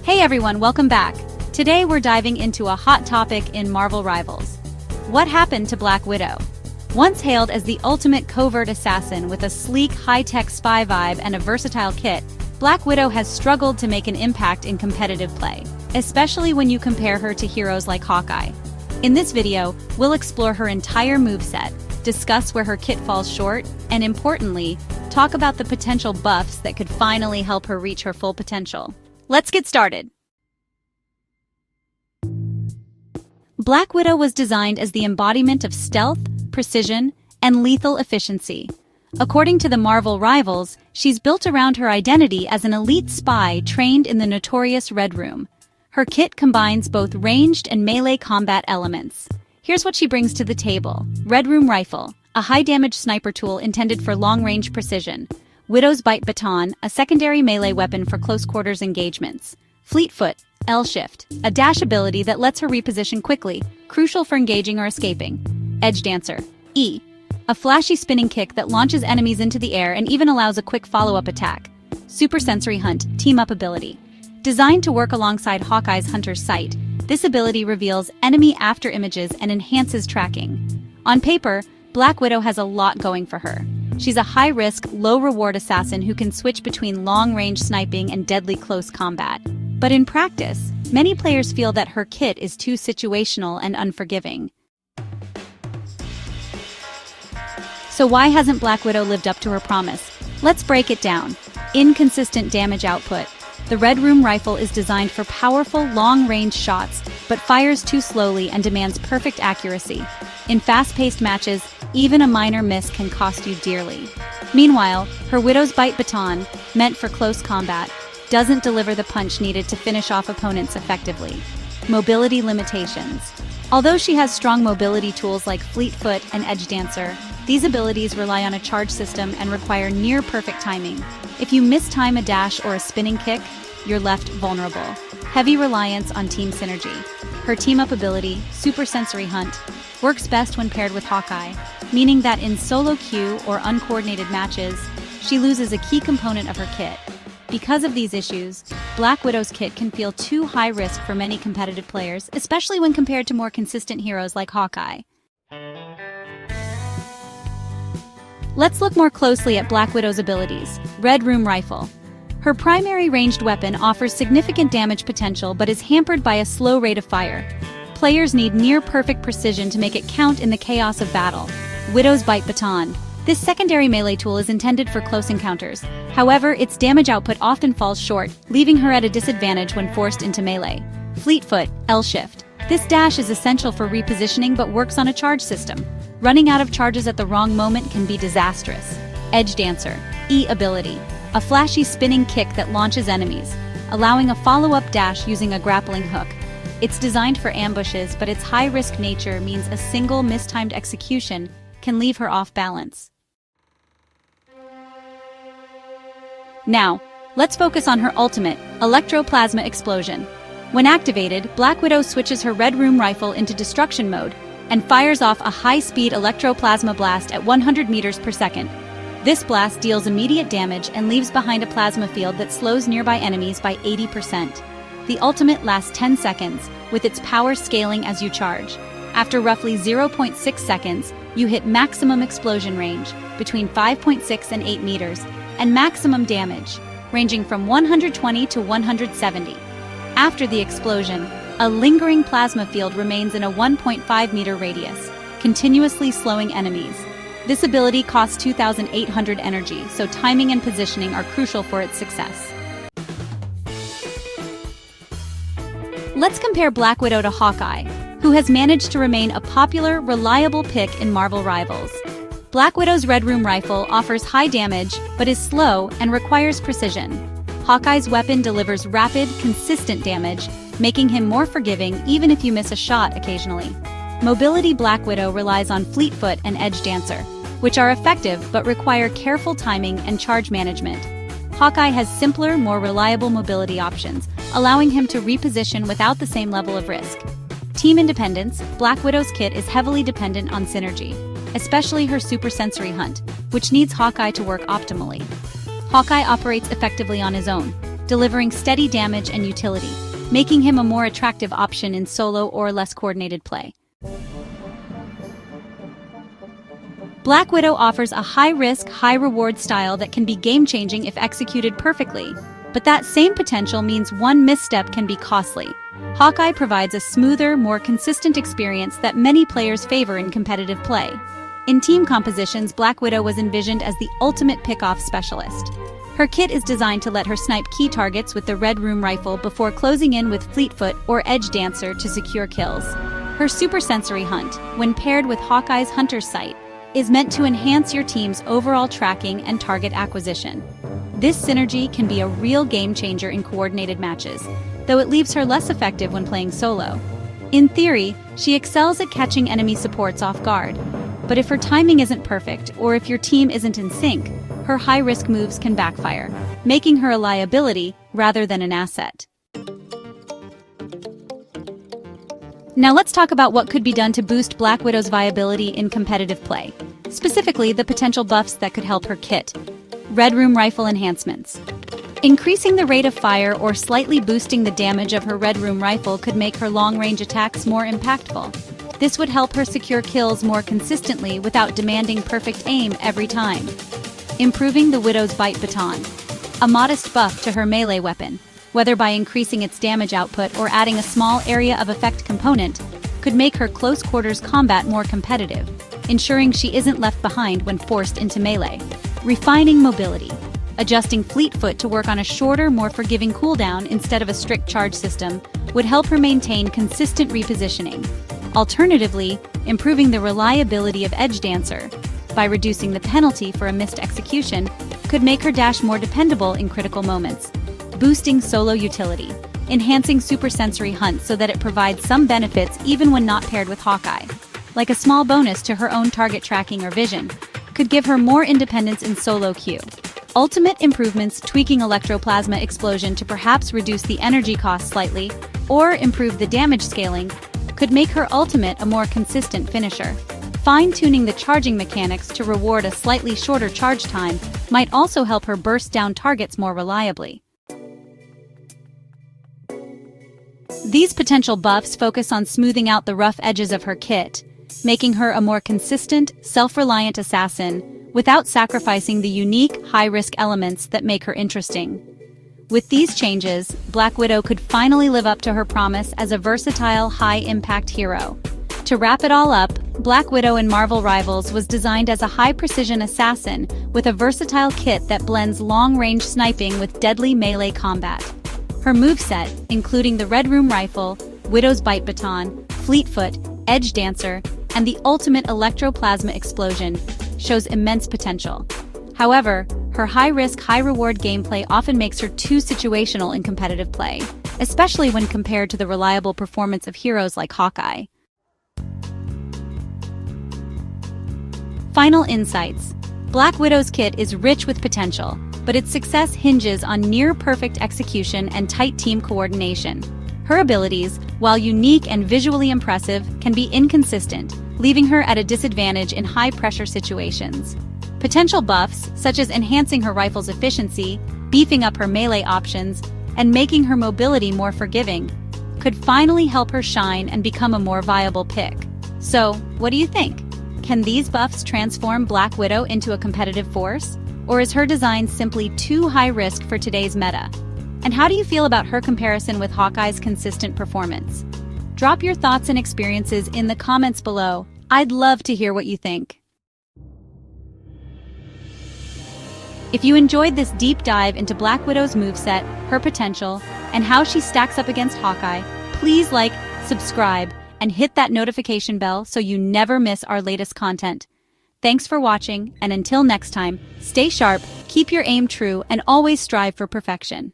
Hey everyone, welcome back. Today we're diving into a hot topic in Marvel Rivals. What happened to Black Widow? Once hailed as the ultimate covert assassin with a sleek, high-tech spy vibe and a versatile kit, Black Widow has struggled to make an impact in competitive play, especially when you compare her to heroes like Hawkeye. In this video, we'll explore her entire moveset, discuss where her kit falls short, and importantly, talk about the potential buffs that could finally help her reach her full potential. Let's get started. Black Widow was designed as the embodiment of stealth, precision, and lethal efficiency. According to the Marvel Rivals, she's built around her identity as an elite spy trained in the notorious Red Room. Her kit combines both ranged and melee combat elements. Here's what she brings to the table. Red Room Rifle, a high-damage sniper tool intended for long-range precision. Widow's Bite Baton, a secondary melee weapon for close-quarters engagements. Fleetfoot, L-Shift, a dash ability that lets her reposition quickly, crucial for engaging or escaping. Edge Dancer, E, a flashy spinning kick that launches enemies into the air and even allows a quick follow-up attack. Super Sensory Hunt, team-up ability. Designed to work alongside Hawkeye's Hunter's Sight, this ability reveals enemy after images and enhances tracking. On paper, Black Widow has a lot going for her. She's a high-risk, low-reward assassin who can switch between long-range sniping and deadly close combat. But in practice, many players feel that her kit is too situational and unforgiving. So why hasn't Black Widow lived up to her promise? Let's break it down. Inconsistent damage output. The Red Room Rifle is designed for powerful, long-range shots, but fires too slowly and demands perfect accuracy. In fast-paced matches, even a minor miss can cost you dearly. Meanwhile, her Widow's Bite Baton, meant for close combat, doesn't deliver the punch needed to finish off opponents effectively. Mobility limitations. Although she has strong mobility tools like Fleetfoot and Edge Dancer, these abilities rely on a charge system and require near-perfect timing. If you mistime a dash or a spinning kick, you're left vulnerable. Heavy reliance on team synergy. Her team-up ability, Super Sensory Hunt, works best when paired with Hawkeye, meaning that in solo queue or uncoordinated matches, she loses a key component of her kit. Because of these issues, Black Widow's kit can feel too high risk for many competitive players, especially when compared to more consistent heroes like Hawkeye. Let's look more closely at Black Widow's abilities. Red Room Rifle. Her primary ranged weapon offers significant damage potential but is hampered by a slow rate of fire. Players need near-perfect precision to make it count in the chaos of battle. Widow's Bite Baton. This secondary melee tool is intended for close encounters. However, its damage output often falls short, leaving her at a disadvantage when forced into melee. Fleetfoot, L-Shift. This dash is essential for repositioning but works on a charge system. Running out of charges at the wrong moment can be disastrous. Edge Dancer, E ability. A flashy spinning kick that launches enemies, allowing a follow-up dash using a grappling hook. It's designed for ambushes, but its high-risk nature means a single mistimed execution can leave her off balance. Now, let's focus on her ultimate, Electroplasma Explosion. When activated, Black Widow switches her Red Room Rifle into destruction mode and fires off a high-speed electroplasma blast at 100 meters per second. This blast deals immediate damage and leaves behind a plasma field that slows nearby enemies by 80%. The ultimate lasts 10 seconds, with its power scaling as you charge. After roughly 0.6 seconds, you hit maximum explosion range, between 5.6 and 8 meters, and maximum damage, ranging from 120 to 170. After the explosion, a lingering plasma field remains in a 1.5 meter radius, continuously slowing enemies. This ability costs 2,800 energy, so timing and positioning are crucial for its success. Let's compare Black Widow to Hawkeye, who has managed to remain a popular, reliable pick in Marvel Rivals. Black Widow's Red Room Rifle offers high damage, but is slow and requires precision. Hawkeye's weapon delivers rapid, consistent damage, making him more forgiving even if you miss a shot occasionally. Mobility Black Widow relies on Fleetfoot and Edge Dancer, which are effective but require careful timing and charge management. Hawkeye has simpler, more reliable mobility options, allowing him to reposition without the same level of risk. Team independence, Black Widow's kit is heavily dependent on synergy, especially her Super Sensory Hunt, which needs Hawkeye to work optimally. Hawkeye operates effectively on his own, delivering steady damage and utility, making him a more attractive option in solo or less coordinated play. Black Widow offers a high-risk, high-reward style that can be game-changing if executed perfectly. But that same potential means one misstep can be costly. Hawkeye provides a smoother, more consistent experience that many players favor in competitive play. In team compositions, Black Widow was envisioned as the ultimate pick-off specialist. Her kit is designed to let her snipe key targets with the Red Room rifle before closing in with Fleetfoot or Edge Dancer to secure kills. Her Super Sensory Hunt, when paired with Hawkeye's Hunter's Sight, is meant to enhance your team's overall tracking and target acquisition. This synergy can be a real game-changer in coordinated matches, though it leaves her less effective when playing solo. In theory, she excels at catching enemy supports off guard. But if her timing isn't perfect, or if your team isn't in sync, her high-risk moves can backfire, making her a liability rather than an asset. Now let's talk about what could be done to boost Black Widow's viability in competitive play. Specifically, the potential buffs that could help her kit. Red Room rifle enhancements. Increasing the rate of fire or slightly boosting the damage of her Red Room rifle could make her long-range attacks more impactful. This would help her secure kills more consistently without demanding perfect aim every time. Improving the Widow's Bite Baton. A modest buff to her melee weapon, whether by increasing its damage output or adding a small area of effect component, could make her close quarters combat more competitive, ensuring she isn't left behind when forced into melee. Refining mobility. Adjusting Fleetfoot to work on a shorter, more forgiving cooldown instead of a strict charge system would help her maintain consistent repositioning. Alternatively, improving the reliability of Edge Dancer by reducing the penalty for a missed execution could make her dash more dependable in critical moments. Boosting solo utility. Enhancing Super Sensory Hunt so that it provides some benefits even when not paired with Hawkeye. Like a small bonus to her own target tracking or vision, could give her more independence in solo queue. Ultimate improvements tweaking Electroplasma Explosion to perhaps reduce the energy cost slightly, or improve the damage scaling, could make her ultimate a more consistent finisher. Fine-tuning the charging mechanics to reward a slightly shorter charge time might also help her burst down targets more reliably. These potential buffs focus on smoothing out the rough edges of her kit, making her a more consistent, self-reliant assassin without sacrificing the unique, high-risk elements that make her interesting. With these changes, Black Widow could finally live up to her promise as a versatile, high-impact hero. To wrap it all up, Black Widow in Marvel Rivals was designed as a high-precision assassin with a versatile kit that blends long-range sniping with deadly melee combat. Her moveset, including the Red Room rifle, Widow's Bite Baton, Fleetfoot, Edge Dancer, and the ultimate Electroplasma Explosion, shows immense potential. However, her high-risk, high-reward gameplay often makes her too situational in competitive play, especially when compared to the reliable performance of heroes like Hawkeye. Final insights. Black Widow's kit is rich with potential, but its success hinges on near-perfect execution and tight team coordination. Her abilities, while unique and visually impressive, can be inconsistent, leaving her at a disadvantage in high-pressure situations. Potential buffs, such as enhancing her rifle's efficiency, beefing up her melee options, and making her mobility more forgiving, could finally help her shine and become a more viable pick. So, what do you think? Can these buffs transform Black Widow into a competitive force? Or is her design simply too high risk for today's meta? And how do you feel about her comparison with Hawkeye's consistent performance? Drop your thoughts and experiences in the comments below. I'd love to hear what you think. If you enjoyed this deep dive into Black Widow's moveset, her potential, and how she stacks up against Hawkeye, please like, subscribe, and hit that notification bell so you never miss our latest content. Thanks for watching, and until next time, stay sharp, keep your aim true, and always strive for perfection.